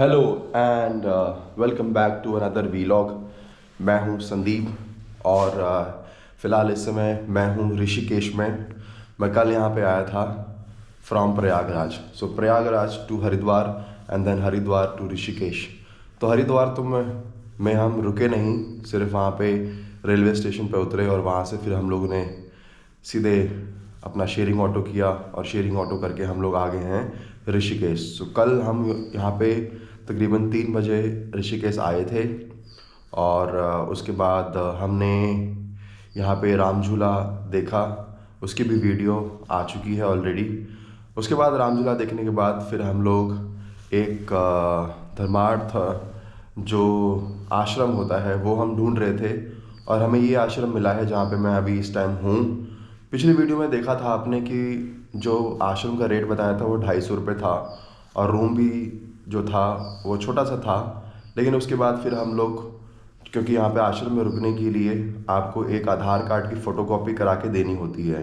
Hello and welcome back to another vlog. मैं हूं संदीप और फ़िलहाल इस समय मैं हूं ऋषिकेश में। मैं कल यहां पे आया था from Prayagraj. So Prayagraj to Haridwar and then Haridwar to Rishikesh. तो हरिद्वार में हम रुके नहीं, सिर्फ वहाँ पे रेलवे स्टेशन पे उतरे और वहाँ से फिर हम लोगों ने सीधे अपना शेयरिंग ऑटो किया और शेयरिंग ऑटो करके हम लोग आ गए हैं ऋषिकेश। सो कल हम यहाँ पे तकरीबन 3 बजे ऋषिकेश आए थे और उसके बाद हमने यहाँ पे राम झूला देखा। उसकी भी वीडियो आ चुकी है ऑलरेडी। उसके बाद राम झूला देखने के बाद फिर हम लोग एक धर्मार्थ जो आश्रम होता है वो हम ढूंढ रहे थे और हमें ये आश्रम मिला है जहाँ पे मैं अभी इस टाइम हूँ। पिछली वीडियो में देखा था आपने कि जो आश्रम का रेट बताया था वो 250 रुपये था और रूम भी जो था वो छोटा सा था। लेकिन उसके बाद फिर हम लोग, क्योंकि यहाँ पे आश्रम में रुकने के लिए आपको एक आधार कार्ड की फ़ोटोकॉपी करा के देनी होती है,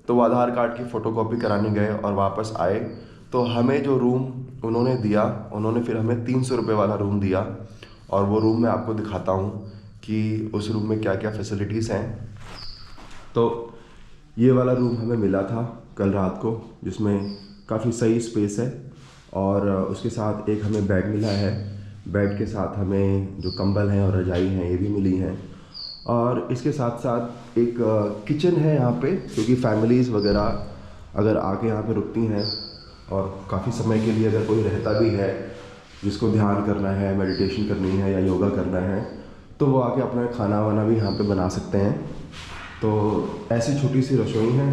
तो वो आधार कार्ड की फ़ोटोकॉपी कराने गए और वापस आए तो हमें जो रूम उन्होंने दिया, उन्होंने फिर हमें 300 रुपये वाला रूम दिया। और वो रूम मैं आपको दिखाता हूँ कि उस रूम में क्या क्या फैसिलिटीज़ हैं। तो ये वाला रूम हमें मिला था कल रात को, जिसमें काफ़ी सही स्पेस है और उसके साथ एक हमें बेड मिला है। बेड के साथ हमें जो कंबल हैं और रजाई हैं ये भी मिली हैं और इसके साथ साथ एक किचन है यहाँ पे, क्योंकि फैमिलीज़ वगैरह अगर आके यहाँ पे रुकती हैं और काफ़ी समय के लिए अगर कोई रहता भी है जिसको ध्यान करना है, मेडिटेशन करनी है या योगा करना है, तो वो आके अपना खाना वाना भी यहाँ पे बना सकते हैं। तो ऐसी छोटी सी रसोई है,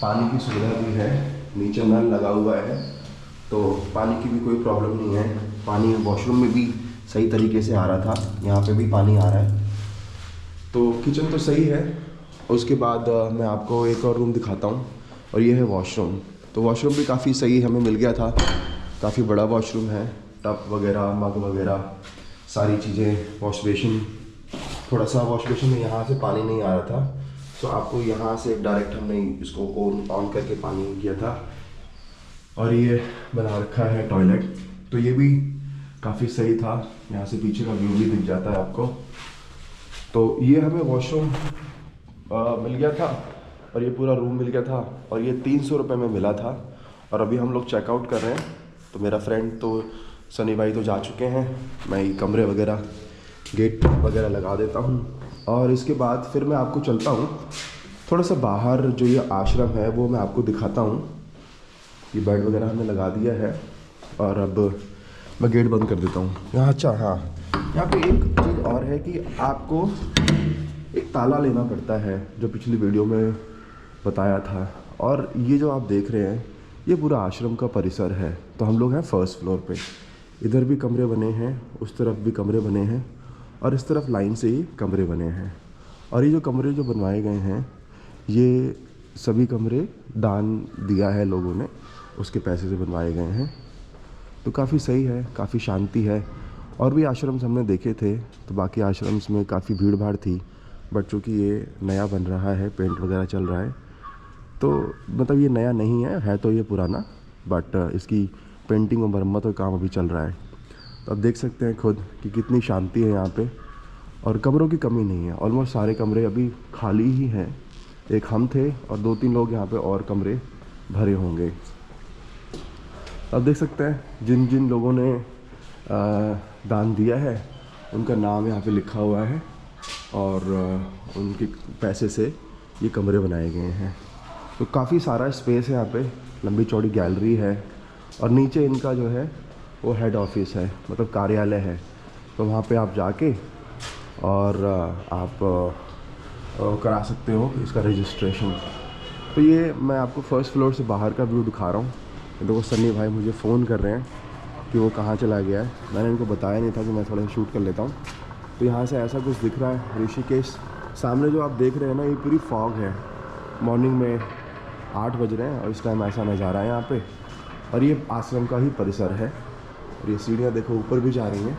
पानी की सुविधा भी है, नीचे नल लगा हुआ है तो पानी की भी कोई प्रॉब्लम नहीं है। पानी वॉशरूम में भी सही तरीके से आ रहा था, यहाँ पे भी पानी आ रहा है। तो किचन तो सही है। उसके बाद मैं आपको एक और रूम दिखाता हूँ और ये है वॉशरूम। तो वॉशरूम भी काफ़ी सही हमें मिल गया था, काफ़ी बड़ा वॉशरूम है, टब वगैरह, मग वगैरह सारी चीज़ें। वॉश बेसिन, थोड़ा सा वॉश बेसिन में यहाँ से पानी नहीं आ रहा था, तो आपको यहाँ से डायरेक्ट हमने इसको ऑन करके पानी किया था। और ये बना रखा है टॉयलेट, तो ये भी काफ़ी सही था, यहाँ से पीछे का व्यू भी दिख जाता है आपको। तो ये हमें वॉशरूम मिल गया था और ये पूरा रूम मिल गया था और ये 300 रुपये में मिला था। और अभी हम लोग चेकआउट कर रहे हैं, तो मेरा फ्रेंड तो सनी भाई तो जा चुके हैं, मैं ये कमरे वगैरह गेट वगैरह लगा देता हूँ और इसके बाद फिर मैं आपको चलता हूँ थोड़ा सा बाहर। जो ये आश्रम है वो मैं आपको दिखाता हूँ। ये बेड वगैरह हमने लगा दिया है और अब मैं गेट बंद कर देता हूँ यहाँ। अच्छा हाँ, यहाँ पे एक चीज़ और है कि आपको एक ताला लेना पड़ता है, जो पिछली वीडियो में बताया था। और ये जो आप देख रहे हैं ये पूरा आश्रम का परिसर है। तो हम लोग हैं फर्स्ट फ्लोर पे, इधर भी कमरे बने हैं, उस तरफ भी कमरे बने हैं और इस तरफ लाइन से ही कमरे बने हैं। और ये जो कमरे जो बनवाए गए हैं ये सभी कमरे दान दिया है लोगों ने, उसके पैसे से बनवाए गए हैं। तो काफ़ी सही है, काफ़ी शांति है। और भी आश्रम्स हमने देखे थे, तो बाकी आश्रम्स में काफ़ी भीड़ भाड़ थी, बट चूँकि ये नया बन रहा है, पेंट वगैरह चल रहा है, तो मतलब ये नया नहीं है तो ये पुराना, बट इसकी पेंटिंग और मरम्मत का काम अभी चल रहा है। तो आप देख सकते हैं खुद कि कितनी शांति है यहाँ पे और कमरों की कमी नहीं है। ऑलमोस्ट सारे कमरे अभी खाली ही हैं, एक हम थे और 2-3 लोग यहाँ पे और कमरे भरे होंगे। आप देख सकते हैं जिन जिन लोगों ने दान दिया है उनका नाम यहाँ पे लिखा हुआ है और उनके पैसे से ये कमरे बनाए गए हैं। तो काफ़ी सारा स्पेस है यहाँ पे, लंबी चौड़ी गैलरी है और नीचे इनका जो है वो हेड ऑफिस है, मतलब कार्यालय है। तो वहाँ पे आप जाके और आप करा सकते हो इसका रजिस्ट्रेशन। तो ये मैं आपको फर्स्ट फ्लोर से बाहर का व्यू दिखा रहा हूँ। देखो सन्नी भाई मुझे फ़ोन कर रहे हैं कि वो कहाँ चला गया है, मैंने इनको बताया नहीं था कि मैं थोड़ा शूट कर लेता हूँ। तो यहाँ से ऐसा कुछ दिख रहा है ऋषिकेश। सामने जो आप देख रहे हैं ना, ये पूरी फॉग है। मॉर्निंग में 8 बज रहे हैं और इस टाइम ऐसा नज़ारा है यहाँ पे। और ये आश्रम का ही परिसर है और ये सीढ़ियाँ देखो ऊपर भी जा रही हैं।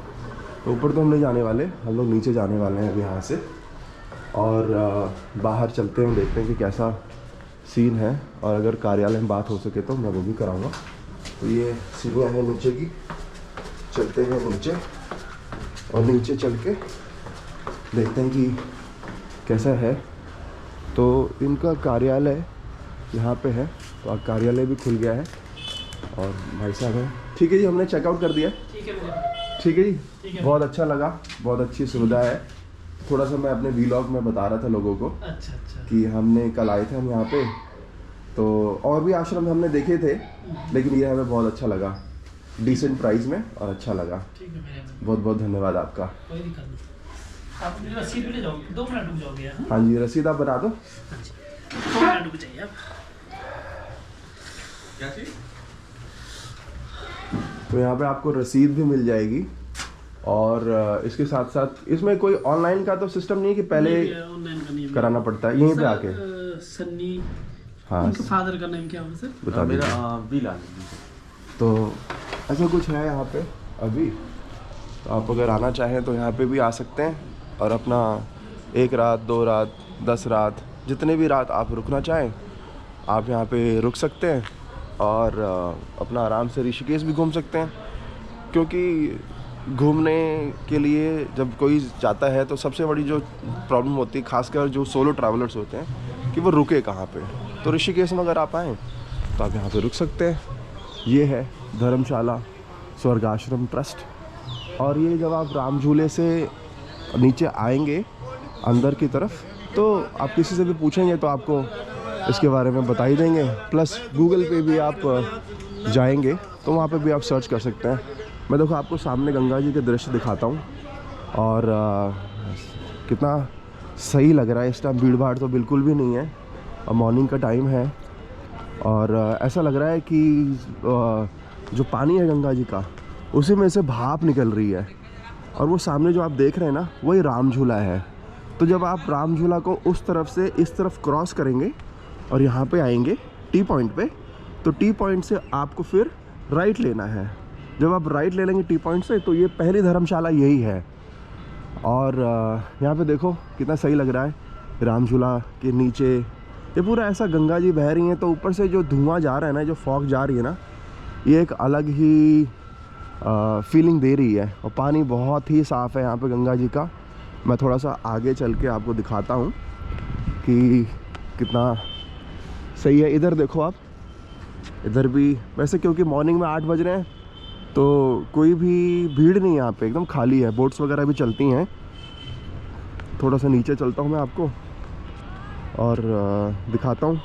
तो ऊपर तो हम नहीं जाने वाले, हम लोग नीचे जाने वाले हैं अभी यहाँ से। और बाहर चलते हैं, देखते हैं कि कैसा सीन है और अगर कार्यालय में बात हो सके तो मैं वो भी कराऊंगा। तो ये सीढ़ियाँ हैं नीचे की चलते हैं नीचे और नीचे चल के देखते हैं कि कैसा है। तो इनका कार्यालय यहाँ पे है, तो अब कार्यालय भी खुल गया है और भाई साहब हैं। ठीक है जी, हमने चेकआउट कर दिया। ठीक है जी, बहुत अच्छा लगा, बहुत अच्छी सुविधा है। थोड़ा सा मैं अपने वीलॉग में बता रहा था लोगों को अच्छा। कि हमने कल आए थे हम यहाँ पे, तो और भी आश्रम हमने देखे थे, लेकिन ये हमें बहुत अच्छा लगा, डिसेंट प्राइस में और अच्छा लगा। बहुत बहुत धन्यवाद आपका। कोई दिक्कत नहीं, आप मेरी रसीद भी ले जाओ, 2 मिनट रुक जाओगे। हाँ जी, रसीद आप बता दो। 2 मिनट रुक जाइए आप। क्या चीज़? तो यहाँ पे आपको रसीद भी मिल जाएगी और इसके साथ साथ इसमें कोई ऑनलाइन का तो सिस्टम नहीं है कि पहले कराना पड़ता है, यहीं पे आके। सन्नी, हाँ, उनके फादर का नाम क्या है सर? बता मेरा तो ऐसा कुछ है यहाँ पे अभी, तो आप अगर आना चाहें तो यहाँ पे भी आ सकते हैं और अपना 1 रात 2 रात 10 रात जितने भी रात आप रुकना चाहें आप यहाँ पे रुक सकते हैं और अपना आराम से ऋषिकेश भी घूम सकते हैं। क्योंकि घूमने के लिए जब कोई जाता है तो सबसे बड़ी जो प्रॉब्लम होती है, खासकर जो सोलो ट्रैवलर्स होते हैं, कि वो रुके कहाँ पे। तो ऋषिकेश में अगर आप आएँ तो आप यहाँ पे रुक सकते हैं। ये है धर्मशाला स्वर्गाश्रम ट्रस्ट। और ये जब आप राम झूले से नीचे आएंगे अंदर की तरफ, तो आप किसी से भी पूछेंगे तो आपको इसके बारे में बता ही देंगे। प्लस गूगल पे भी आप जाएंगे तो वहाँ पे भी आप सर्च कर सकते हैं। मैं देखो आपको सामने गंगा जी के दृश्य दिखाता हूँ और कितना सही लग रहा है। इस टाइम भीड़ भाड़ तो बिल्कुल भी नहीं है और मॉर्निंग का टाइम है और ऐसा लग रहा है कि जो पानी है गंगा जी का, उसी में से भाप निकल रही है। और वो सामने जो आप देख रहे हैं ना, वही राम झूला है। तो जब आप राम झूला को उस तरफ से इस तरफ क्रॉस करेंगे और यहाँ पे आएंगे टी पॉइंट पे, तो टी पॉइंट से आपको फिर राइट लेना है। जब आप राइट ले लेंगे टी पॉइंट से, तो ये पहली धर्मशाला यही है। और यहाँ पे देखो कितना सही लग रहा है। राम झूला के नीचे ये पूरा ऐसा गंगा जी बह रही हैं, तो ऊपर से जो धुआं जा रहा है ना, जो फॉग जा रही है ना, ये एक अलग ही फीलिंग दे रही है। और पानी बहुत ही साफ़ है यहाँ पे गंगा जी का। मैं थोड़ा सा आगे चल के आपको दिखाता हूँ कि कितना सही है। इधर देखो आप, इधर भी वैसे क्योंकि मॉर्निंग में 8 बज रहे हैं तो कोई भी भीड़ नहीं है यहाँ पे, एकदम खाली है। बोट्स वगैरह भी चलती हैं। थोड़ा सा नीचे चलता हूँ मैं आपको और दिखाता हूँ।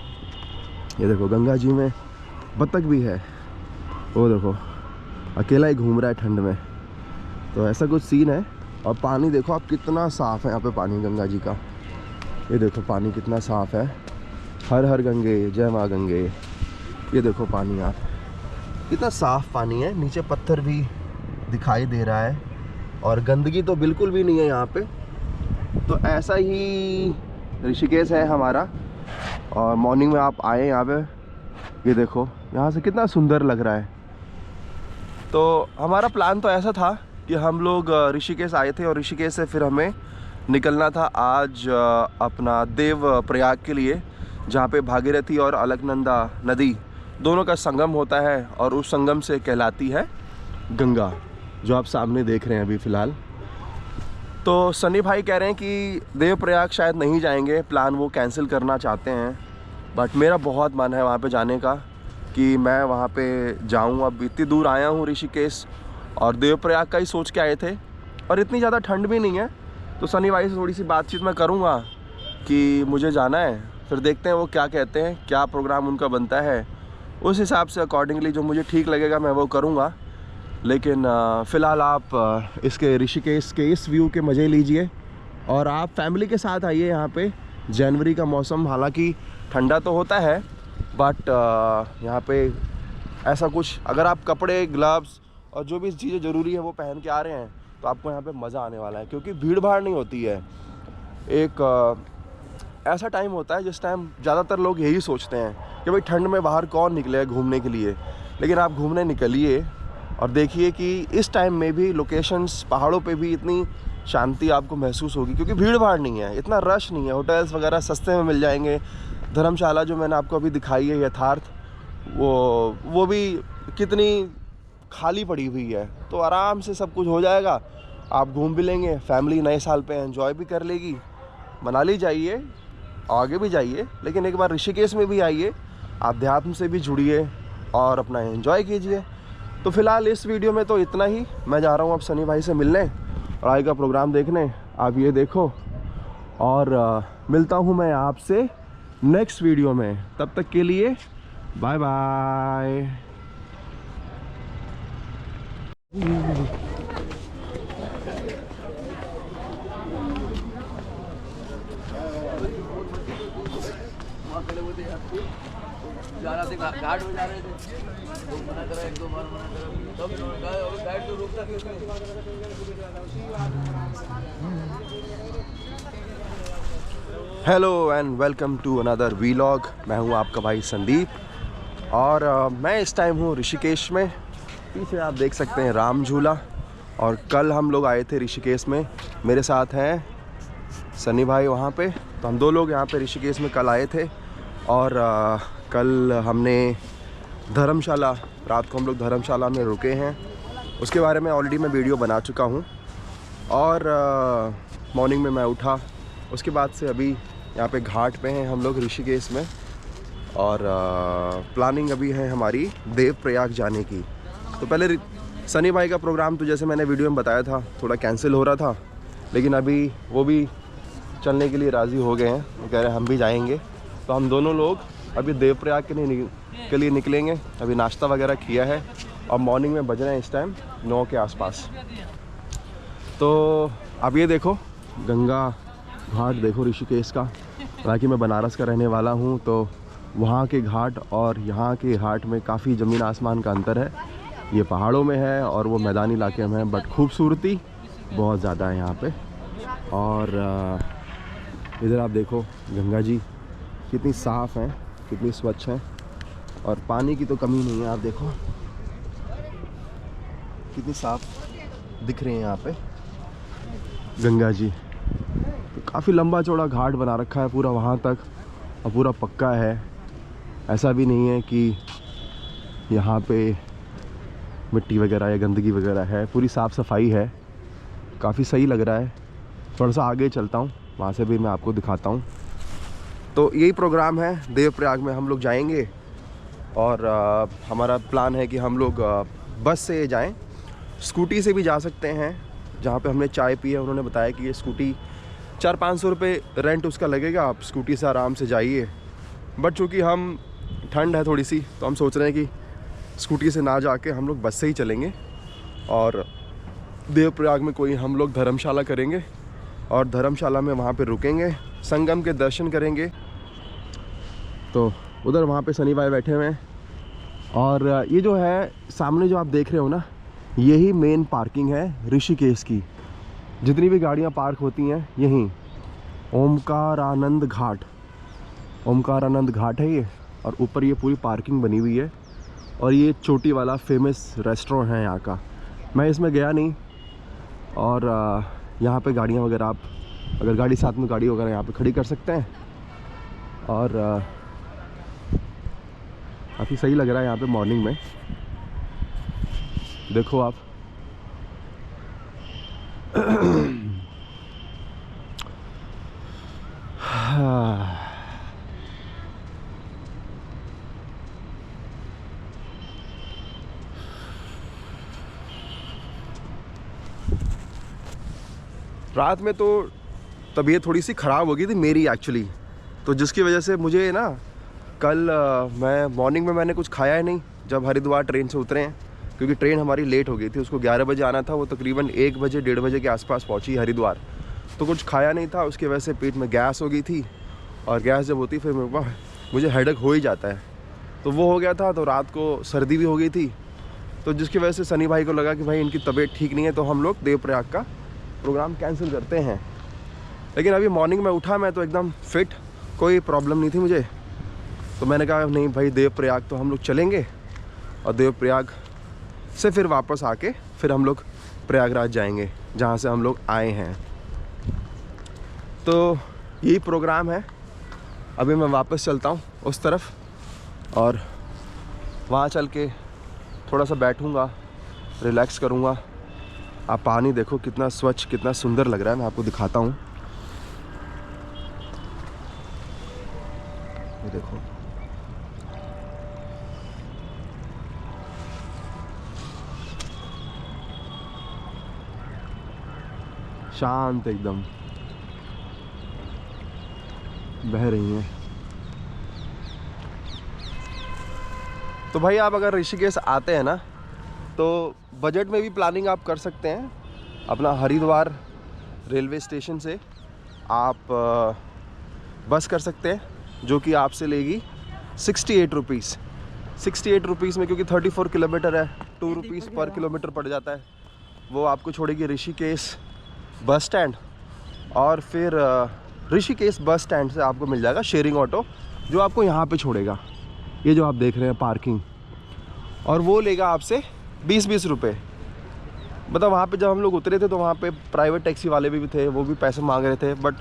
ये देखो गंगा जी में बत्तख भी है, वो देखो अकेला ही घूम रहा है ठंड में। तो ऐसा कुछ सीन है। और पानी देखो आप कितना साफ़ है यहाँ पे पानी गंगा जी का। ये देखो पानी कितना साफ़ है। हर हर गंगे जय माँ गंगे। ये देखो पानी आप, कितना साफ़ पानी है। नीचे पत्थर भी दिखाई दे रहा है और गंदगी तो बिल्कुल भी नहीं है यहाँ पे। तो ऐसा ही ऋषिकेश है हमारा। और मॉर्निंग में आप आए यहाँ पे, ये देखो यहाँ से कितना सुंदर लग रहा है। तो हमारा प्लान तो ऐसा था कि हम लोग ऋषिकेश आए थे और ऋषिकेश से फिर हमें निकलना था आज अपना देव प्रयाग के लिए, जहाँ पे भागीरथी और अलकनंदा नदी दोनों का संगम होता है और उस संगम से कहलाती है गंगा, जो आप सामने देख रहे हैं अभी फ़िलहाल। तो सनी भाई कह रहे हैं कि देव प्रयाग शायद नहीं जाएंगे, प्लान वो कैंसिल करना चाहते हैं। बट मेरा बहुत मन है वहाँ पे जाने का कि मैं वहाँ पे जाऊँ। अब इतनी दूर आया हूँ ऋषिकेश और देवप्रयाग का ही सोच के आए थे और इतनी ज़्यादा ठंड भी नहीं है। तो सनी भाई से थोड़ी सी बातचीत मैं करूँगा कि मुझे जाना है, फिर देखते हैं वो क्या कहते हैं, क्या प्रोग्राम उनका बनता है। उस हिसाब से अकॉर्डिंगली जो मुझे ठीक लगेगा मैं वो करूँगा। लेकिन फ़िलहाल आप इसके ऋषिकेश के इस व्यू के मज़े लीजिए और आप फैमिली के साथ आइए यहाँ पे। जनवरी का मौसम हालांकि ठंडा तो होता है, बट यहाँ पे ऐसा कुछ अगर आप कपड़े ग्लव्स और जो भी चीज़ें ज़रूरी है वो पहन के आ रहे हैं तो आपको यहाँ पे मज़ा आने वाला है। क्योंकि भीड़ भाड़ नहीं होती है। एक ऐसा टाइम होता है जिस टाइम ज़्यादातर लोग यही सोचते हैं कि भाई ठंड में बाहर कौन निकले घूमने के लिए, लेकिन आप घूमने निकलिए और देखिए कि इस टाइम में भी लोकेशंस पहाड़ों पे भी इतनी शांति आपको महसूस होगी। क्योंकि भीड़ भाड़ नहीं है, इतना रश नहीं है, होटल्स वगैरह सस्ते में मिल जाएंगे। धर्मशाला जो मैंने आपको अभी दिखाई है यथार्थ, वो भी कितनी खाली पड़ी हुई है, तो आराम से सब कुछ हो जाएगा। आप घूम भी लेंगे, फैमिली नए साल पे एंजॉय भी कर लेगी। मनाली जाइए, आगे भी जाइए, लेकिन एक बार ऋषिकेश में भी आइए, आध्यात्म से भी जुड़िए और अपना एंजॉय कीजिए। तो फिलहाल इस वीडियो में तो इतना ही। मैं जा रहा हूँ अब सनी भाई से मिलने और आगे का प्रोग्राम देखने। आप ये देखो और मिलता हूँ मैं आपसे नेक्स्ट वीडियो में। तब तक के लिए बाय बाय। घाट में जा रहे थे, तो मना करा, एक दो बार मना करा, तब इन्होंने कहा अभी गाइड तो रोकता क्यों नहीं? Hello and welcome to another vlog. मैं हूं आपका भाई संदीप और मैं इस टाइम हूं ऋषिकेश में। पीछे आप देख सकते हैं राम झूला। और कल हम लोग आए थे ऋषिकेश में, मेरे साथ हैं सनी भाई वहाँ पे। तो हम दो लोग यहाँ पे ऋषिकेश में कल आए थे और कल हमने धर्मशाला, रात को हम लोग धर्मशाला में रुके हैं। उसके बारे में ऑलरेडी मैं वीडियो बना चुका हूँ। और मॉर्निंग में मैं उठा, उसके बाद से अभी यहाँ पे घाट पे हैं हम लोग ऋषिकेश में। और प्लानिंग अभी है हमारी देवप्रयाग जाने की। तो पहले सनी भाई का प्रोग्राम तो जैसे मैंने वीडियो में बताया था थोड़ा कैंसिल हो रहा था, लेकिन अभी वो भी चलने के लिए राज़ी हो गए हैं। वो कह रहे हैं हम भी जाएंगे। तो हम दोनों लोग अभी देवप्रयाग के लिए निकलेंगे। अभी नाश्ता वगैरह किया है और मॉर्निंग में बज रहे हैं इस टाइम 9 के आसपास। तो अब ये देखो गंगा घाट देखो ऋषिकेश का। हालांकि मैं बनारस का रहने वाला हूँ, तो वहाँ के घाट और यहाँ के घाट में काफ़ी ज़मीन आसमान का अंतर है। ये पहाड़ों में है और वो मैदानी इलाके में है, बट खूबसूरती बहुत ज़्यादा है यहाँ पे। और इधर आप देखो गंगा जी कितनी साफ़ हैं, कितनी स्वच्छ हैं और पानी की तो कमी नहीं है। आप देखो कितनी साफ़ दिख रही हैं यहाँ पे गंगा जी। तो काफ़ी लंबा चौड़ा घाट बना रखा है पूरा वहाँ तक और पूरा पक्का है। ऐसा भी नहीं है कि यहाँ पे मिट्टी वगैरह या गंदगी वगैरह है, पूरी साफ़ सफाई है। काफ़ी सही लग रहा है। थोड़ा सा आगे चलता हूँ, वहाँ से भी मैं आपको दिखाता हूँ। तो यही प्रोग्राम है, देवप्रयाग में हम लोग जाएंगे। और हमारा प्लान है कि हम लोग बस से जाएं, स्कूटी से भी जा सकते हैं। जहाँ पे हमने चाय पी है उन्होंने बताया कि ये स्कूटी 400-500 रुपये रेंट उसका लगेगा, आप स्कूटी से आराम से जाइए। बट चूँकि हम ठंड है थोड़ी सी, तो हम सोच रहे हैं कि स्कूटी से ना जाके हम लोग बस से ही चलेंगे और देवप्रयाग में कोई हम लोग धर्मशाला करेंगे और धर्मशाला में वहाँ पे रुकेंगे, संगम के दर्शन करेंगे। तो उधर वहाँ पे सनी भाई बैठे हुए हैं। और ये जो है सामने जो आप देख रहे हो ना, यही मेन पार्किंग है ऋषिकेश की। जितनी भी गाड़ियाँ पार्क होती हैं यहीं ओमकारानंद घाट, ओमकारानंद घाट है ये। और ऊपर ये पूरी पार्किंग बनी हुई है और ये चोटी वाला फेमस रेस्टोरेंट है यहाँ का। मैं इसमें गया नहीं। और यहाँ पे गाड़ियाँ वगैरह आप अगर गाड़ी साथ में गाड़ी वगैरह यहाँ पे खड़ी कर सकते हैं। और काफ़ी सही लग रहा है यहाँ पे मॉर्निंग में। देखो आप रात में तो तबीयत थोड़ी सी ख़राब हो गई थी मेरी एक्चुअली, तो जिसकी वजह से मुझे ना कल मैं मॉर्निंग में मैंने कुछ खाया ही नहीं जब हरिद्वार ट्रेन से उतरे हैं, क्योंकि ट्रेन हमारी लेट हो गई थी। उसको 11 बजे आना था, वो तकरीबन 1 बजे 1:30 बजे के आसपास पहुंची हरिद्वार। तो कुछ खाया नहीं था, उसकी वजह से पेट में गैस हो गई थी। और गैस जब होती फिर मुझे हेडेक हो ही जाता है, तो वो हो गया था। तो रात को सर्दी भी हो गई थी, तो जिसकी वजह से सनी भाई को लगा कि भाई इनकी तबीयत ठीक नहीं है, तो हम लोग देवप्रयाग का प्रोग्राम कैंसिल करते हैं। लेकिन अभी मॉर्निंग में उठा मैं तो एकदम फिट, कोई प्रॉब्लम नहीं थी मुझे। तो मैंने कहा नहीं भाई देवप्रयाग तो हम लोग चलेंगे और देवप्रयाग से फिर वापस आके फिर हम लोग प्रयागराज जाएंगे जहाँ से हम लोग आए हैं। तो यही प्रोग्राम है। अभी मैं वापस चलता हूँ उस तरफ और वहाँ चल के थोड़ा सा बैठूँगा, रिलैक्स करूँगा। आप पानी देखो कितना स्वच्छ, कितना सुंदर लग रहा है। मैं आपको दिखाता हूँ, ये देखो। शांत एकदम बह रही हैं। तो भाई आप अगर ऋषिकेश आते हैं ना, तो बजट में भी प्लानिंग आप कर सकते हैं। अपना हरिद्वार रेलवे स्टेशन से आप बस कर सकते हैं, जो कि आपसे लेगी 68 रुपीज़। 68 रुपीज़ में, क्योंकि 34 किलोमीटर है, 2 रुपीज़ पर किलोमीटर पड़ जाता है। वो आपको छोड़ेगी ऋषिकेश बस स्टैंड, और फिर ऋषिकेश बस स्टैंड से आपको मिल जाएगा शेयरिंग ऑटो, जो आपको यहाँ पे छोड़ेगा। ये जो आप देख रहे हैं पार्किंग, और वो लेगा आपसे 20-20 रुपये। मतलब वहाँ पे जब हम लोग उतरे थे तो वहाँ पे प्राइवेट टैक्सी वाले भी थे, वो भी पैसे मांग रहे थे, बट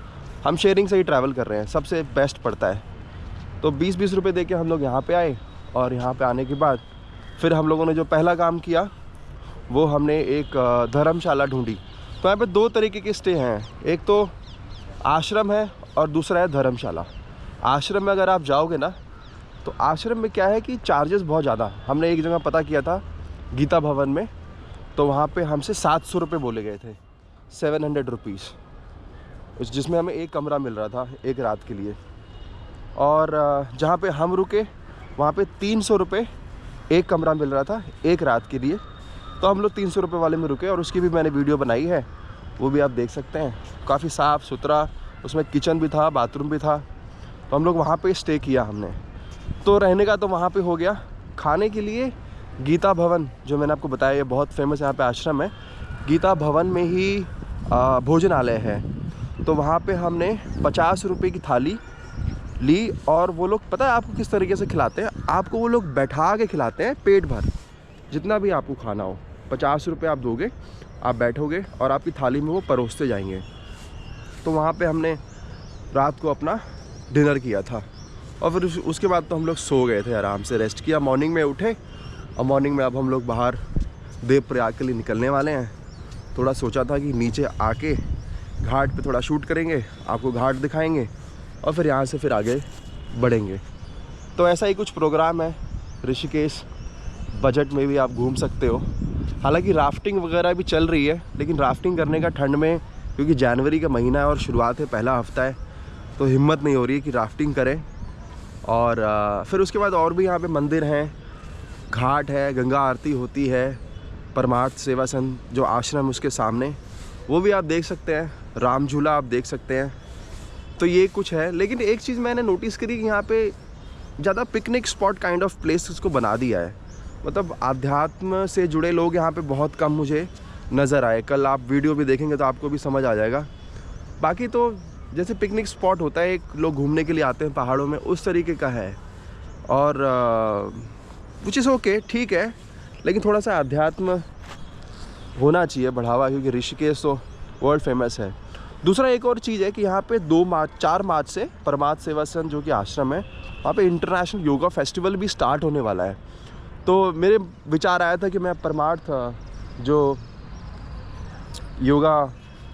हम शेयरिंग से ही ट्रैवल कर रहे हैं, सबसे बेस्ट पड़ता है। तो 20-20 रुपये दे के हम लोग यहाँ पे आए, और यहाँ पे आने के बाद फिर हम लोगों ने जो पहला काम किया, वो हमने एक धर्मशाला ढूंढी। तो यहाँ पे 2 तरीके के स्टे हैं, एक तो आश्रम है और दूसरा है धर्मशाला। आश्रम में अगर आप जाओगे ना, तो आश्रम में क्या है कि चार्जेस बहुत ज़्यादा। हमने एक जगह पता किया था गीता भवन में, तो वहाँ पे हमसे 700 रुपये बोले गए थे, 700 रुपीज़, जिसमें हमें एक कमरा मिल रहा था एक रात के लिए। और जहाँ पे हम रुके वहाँ पे 300 रुपये एक कमरा मिल रहा था एक रात के लिए। तो हम लोग 300 रुपये वाले में रुके, और उसकी भी मैंने वीडियो बनाई है, वो भी आप देख सकते हैं। काफ़ी साफ़ सुथरा, उसमें किचन भी था, बाथरूम भी था। तो हम लोग वहाँ पे स्टे किया हमने। तो रहने का तो वहाँ पे हो गया। खाने के लिए गीता भवन, जो मैंने आपको बताया, ये बहुत फेमस यहाँ पे आश्रम है। गीता भवन में ही भोजनालय है, तो वहाँ पे हमने 50 रुपये की थाली ली। और वो लोग, पता है आपको किस तरीके से खिलाते हैं? आपको वो लोग बैठा के खिलाते हैं, पेट भर, जितना भी आपको खाना हो। 50 रुपये आप दोगे, आप बैठोगे, और आपकी थाली में वो परोसते जाएंगे। तो वहाँ पे हमने रात को अपना डिनर किया था, और फिर उसके बाद तो हम लोग सो गए थे, आराम से रेस्ट किया। मॉर्निंग में उठे, और मॉर्निंग में अब हम लोग बाहर देवप्रयाग के लिए निकलने वाले हैं। थोड़ा सोचा था कि नीचे आके घाट पे थोड़ा शूट करेंगे, आपको घाट दिखाएंगे, और फिर यहाँ से फिर आगे बढ़ेंगे। तो ऐसा ही कुछ प्रोग्राम है ऋषिकेश। बजट में भी आप घूम सकते हो। हालांकि राफ्टिंग वगैरह भी चल रही है, लेकिन राफ्टिंग करने का ठंड में, क्योंकि जनवरी का महीना है और शुरुआत है, पहला हफ्ता है, तो हिम्मत नहीं हो रही है कि राफ्टिंग करें। और फिर उसके बाद और भी यहाँ पे मंदिर हैं, घाट है, गंगा आरती होती है, परमार्थ सेवा संघ जो आश्रम उसके सामने, वो भी आप देख सकते हैं। राम झूला आप देख सकते हैं। तो ये कुछ है। लेकिन एक चीज़ मैंने नोटिस करी कि यहाँ पे ज़्यादा picnic spot kind of place इसको बना दिया है। मतलब आध्यात्म से जुड़े लोग यहाँ पे बहुत कम मुझे नज़र आए। कल आप वीडियो भी देखेंगे तो आपको भी समझ आ जाएगा। बाकी तो जैसे पिकनिक स्पॉट होता है, एक लोग घूमने के लिए आते हैं पहाड़ों में, उस तरीके का है। और विच इज़ ओके, ठीक है, लेकिन थोड़ा सा अध्यात्म होना चाहिए बढ़ावा, क्योंकि ऋषिकेश तो वर्ल्ड फेमस है। दूसरा एक और चीज़ है कि यहाँ पे 4 मार्च से परमार्थ सेवा संघ जो कि आश्रम है, वहाँ पे इंटरनेशनल योगा फेस्टिवल भी स्टार्ट होने वाला है। तो मेरे विचार आया था कि मैं परमार्थ जो योगा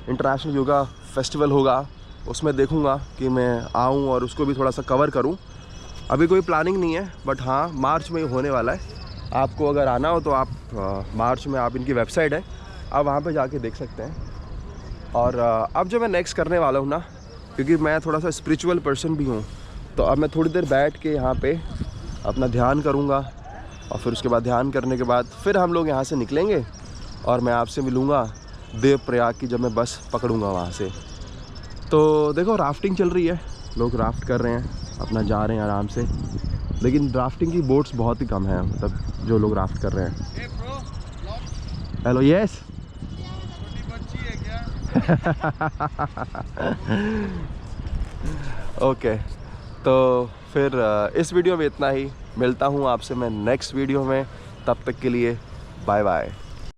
इंटरनेशनल योगा फेस्टिवल होगा उसमें देखूंगा कि मैं आऊं और उसको भी थोड़ा सा कवर करूं। अभी कोई प्लानिंग नहीं है, बट हाँ मार्च में होने वाला है। आपको अगर आना हो तो आप मार्च में, आप इनकी वेबसाइट है, आप वहाँ पे जाके देख सकते हैं। और अब जो मैं नेक्स्ट करने वाला हूँ ना, क्योंकि मैं थोड़ा सा स्पिरिचुअल पर्सन भी हूँ, तो अब मैं थोड़ी देर बैठ के यहाँ पे अपना ध्यान करूँगा, और फिर उसके बाद ध्यान करने के बाद फिर हम लोग यहाँ से निकलेंगे, और मैं आपसे मिलूँगा देवप्रयाग की, जब मैं बस पकड़ूँगा वहाँ से। तो देखो राफ्टिंग चल रही है, लोग राफ्ट कर रहे हैं, अपना जा रहे हैं आराम से। लेकिन राफ्टिंग की बोट्स बहुत ही कम हैं, मतलब जो लोग राफ्ट कर रहे हैं। Hello, yes. ओके, तो फिर इस वीडियो में इतना ही। मिलता हूँ आपसे मैं नेक्स्ट वीडियो में, तब तक के लिए बाय बाय।